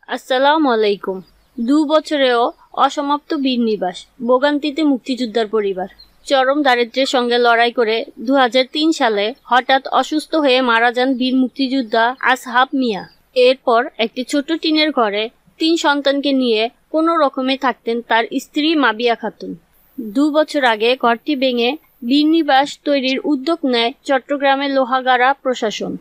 আসসালামু আলাইকুম। ২ বছরেও অসমাপ্ত বীর নিবাস, ভোগান্তিতে মুক্তিযোদ্ধার পরিবার। চরম দারিদ্র্যের সঙ্গে লড়াই করে ২০০৩ সালে হঠাৎ অসুস্থ হয়ে মারা যান বীর মুক্তিযোদ্ধা আসহাব মিয়া। এরপর একটি ছোট টিনের ঘরে ৩ সন্তানকে নিয়ে কোনো রকমে থাকতেন তার স্ত্রী মাবিয়া খাতুন। ২ বছর আগে ঘরটি ভেঙে বীর নিবাস তৈরির উদ্যোগ নেয় চট্টগ্রামের লোহাগাড়া প্রশাসন,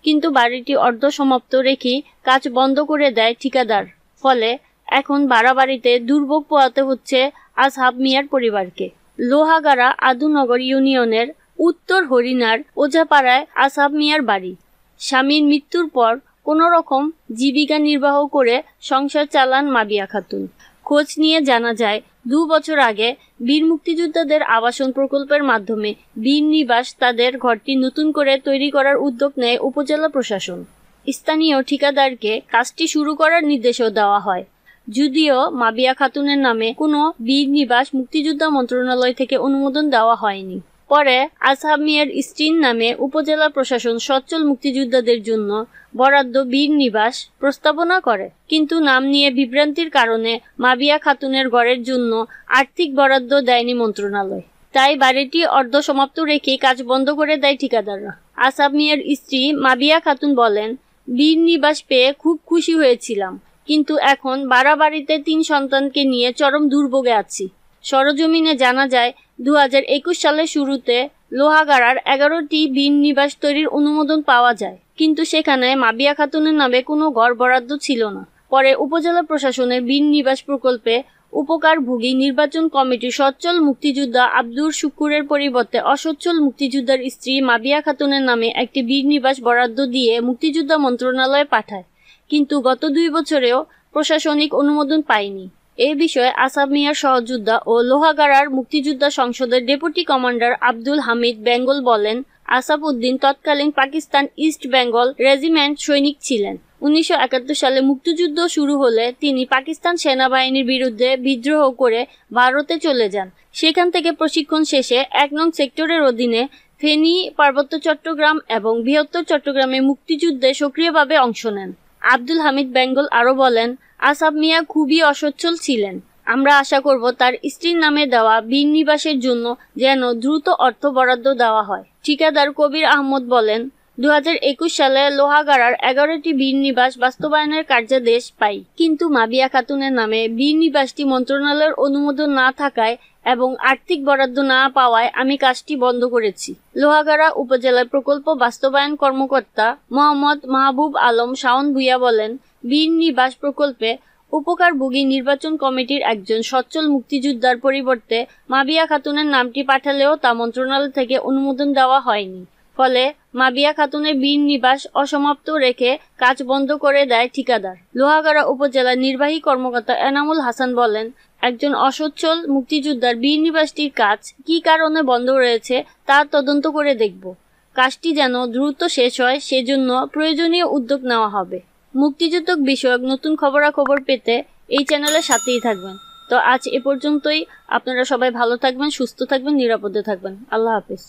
কিন্তু বাড়িটি অর্ধসমাপ্ত রেখে কাজ বন্ধ করে দেয় ঠিকাদার। ফলে এখন বাড়াবাড়িতে দুর্ভোগ পোহাতে হচ্ছে আসহাব মিয়ার পরিবারকে। লোহাগাড়া আদুনগর ইউনিয়নের উত্তর হরিণার ওঝাপাড়ায় আসহাব মিয়ার বাড়ি। স্বামীর মৃত্যুর পর কোনো রকম জীবিকা নির্বাহ করে সংসার চালান মাবিয়া খাতুন। খোঁজ নিয়ে জানা যায় ২ বছর আগে বীর মুক্তিযোদ্ধাদের আবাসন প্রকল্পের মাধ্যমে বীর নিবাস তাদের ঘরটি নতুন করে তৈরি করার উদ্যোগ নেয় উপজেলা প্রশাসন। স্থানীয় ঠিকাদারকে কাজটি শুরু করার নির্দেশও দেওয়া হয়, যদিও মাবিয়া খাতুনের নামে কোনো বীর নিবাস মুক্তিযোদ্ধা মন্ত্রণালয় থেকে অনুমোদন দেওয়া হয়নি। পরে আসহাব মিয়ার স্ত্রীর নামে উপজেলা প্রশাসন সচ্ছল মুক্তিযোদ্ধাদের জন্য বরাদ্দ বীর নিবাস প্রস্তাবনা করে, কিন্তু নাম নিয়ে বিভ্রান্তির কারণে মাবিয়া খাতুনের ঘরের জন্য আর্থিক বরাদ্দ দেয়নি মন্ত্রণালয়। তাই বাড়িটি অর্ধসমাপ্ত রেখে কাজ বন্ধ করে দেয় ঠিকাদাররা। আসহাব মিয়ার স্ত্রী মাবিয়া খাতুন বলেন, বীর নিবাস পেয়ে খুব খুশি হয়েছিলাম, কিন্তু এখন বাড়াবাড়িতে ৩ সন্তানকে নিয়ে চরম দুর্ভোগে আছি। সরজমিনে জানা যায় ২০২১ সালের শুরুতে লোহাগাড়ার ১১টি বীর নিবাস তৈরির অনুমোদন পাওয়া যায়, কিন্তু সেখানে মাবিয়া খাতুনের নামে কোনো ঘর বরাদ্দ ছিল না। পরে উপজেলা প্রশাসনের বীর নিবাস প্রকল্পে উপকারভোগী নির্বাচন কমিটি সচ্ছল মুক্তিযোদ্ধা আব্দুর শুকুরের পরিবর্তে অসচ্ছল মুক্তিযোদ্ধার স্ত্রী মাবিয়া খাতুনের নামে একটি বীর নিবাস বরাদ্দ দিয়ে মুক্তিযোদ্ধা মন্ত্রণালয়ে পাঠায়, কিন্তু গত ২ বছরেও প্রশাসনিক অনুমোদন পায়নি। এ বিষয়ে আসহাব মিয়ার সহযোদ্ধা ও লোহাগাড়ার মুক্তিযোদ্ধা সংসদের ডেপুটি কমান্ডার আব্দুল হামিদ বেঙ্গল বলেন, আসাফ উদ্দিন তৎকালীন পাকিস্তান ইস্ট বেঙ্গল রেজিমেন্ট সৈনিক ছিলেন। ১৯৭১ সালে মুক্তিযুদ্ধ শুরু হলে তিনি পাকিস্তান সেনাবাহিনীর বিরুদ্ধে বিদ্রোহ করে ভারতে চলে যান। সেখান থেকে প্রশিক্ষণ শেষে ১ নং সেক্টরের অধীনে ফেনী, পার্বত্য চট্টগ্রাম এবং বৃহত্তর চট্টগ্রামে মুক্তিযুদ্ধে সক্রিয়ভাবে অংশ নেন। আব্দুল হামিদ বেঙ্গল আরও বলেন, আসহাব মিয়া খুবই অসচ্ছল ছিলেন। আমরা আশা করব তার স্ত্রীর নামে দেওয়া বীর নিবাসের জন্য যেন দ্রুত অর্থ বরাদ্দ দেওয়া হয়। ঠিকাদার কবির আহমদ বলেন, ২০২১ সালে লোহাগাড়ার ১১টি বীর নিবাস বাস্তবায়নের কার্যাদেশ পাই, কিন্তু মাবিয়া খাতুনের নামে বীর নিবাসটি মন্ত্রণালয়ের অনুমোদন না থাকায় এবং আর্থিক বরাদ্দ না পাওয়ায় আমি কাজটি বন্ধ করেছি। লোহাগাড়া উপজেলার প্রকল্প বাস্তবায়ন কর্মকর্তা মোহাম্মদ মাহবুব আলম শাওন ভূঁইয়া বলেন, বীর নিবাস প্রকল্পে উপকারভোগী নির্বাচন কমিটির একজন সচ্ছল মুক্তিযোদ্ধার পরিবর্তে মাবিয়া খাতুনের নামটি পাঠালেও তা মন্ত্রণালয় থেকে অনুমোদন দেওয়া হয়নি। ফলে মাবিয়া খাতুনের বীর নিবাস অসমাপ্ত রেখে কাজ বন্ধ করে দেয় ঠিকাদার। লোহাগাড়া উপজেলার নির্বাহী কর্মকর্তা এনামুল হাসান বলেন, একজন অসচ্ছল মুক্তিযোদ্ধার বীর নিবাসটির কাজ কী কারণে বন্ধ রয়েছে তা তদন্ত করে দেখব। কাজটি যেন দ্রুত শেষ হয় সেজন্য প্রয়োজনীয় উদ্যোগ নেওয়া হবে। মুক্তিযুদ্ধ বিষয়ক নতুন খবরাখবর পেতে এই চ্যানেলের সাথেই থাকবেন। তো আজ এ পর্যন্তই। আপনারা সবাই ভালো থাকবেন, সুস্থ থাকবেন, নিরাপদে থাকবেন। আল্লাহ হাফেজ।